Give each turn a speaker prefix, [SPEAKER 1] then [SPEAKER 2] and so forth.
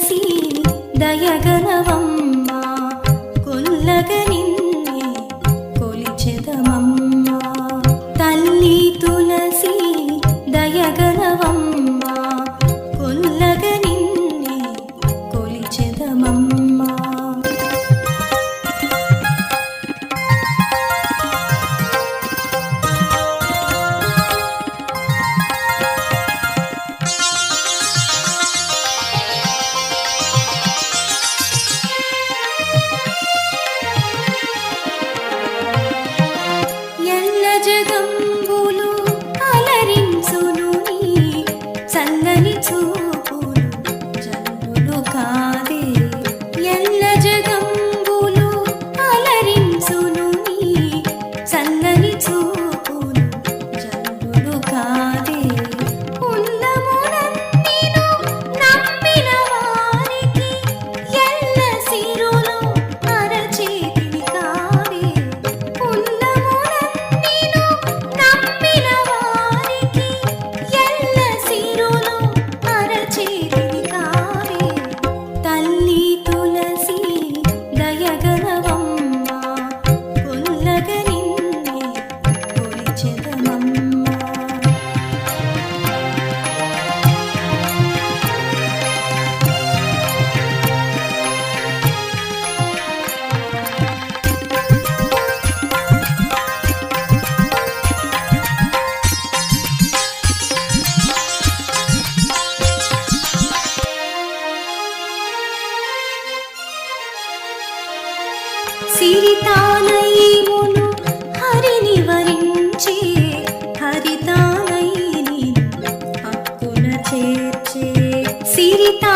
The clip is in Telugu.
[SPEAKER 1] తులసి దయగనవమ్మ కొల్లగ నిన్నే కొలిచెదమమ్మ తల్లి తులసి దయగనవమ్మ కొల్లగ నిన్నే కొలిచెదమమ్మ జగంబులు అలరించును నీ చల్లని చూపులు జల్లులు కాదే ఎల్ల జగంబులు అలరించును నీ చల్లని చూపులు జల్లులు కాదే ఉన్నమునన్నిను నమ్మిన వారికి ఎల్ల సిరులు అరచేతిని కాదే సిరితానైమును హరిని వరించే హరితానై నిన్ను హక్కున చేర్చే సిరితా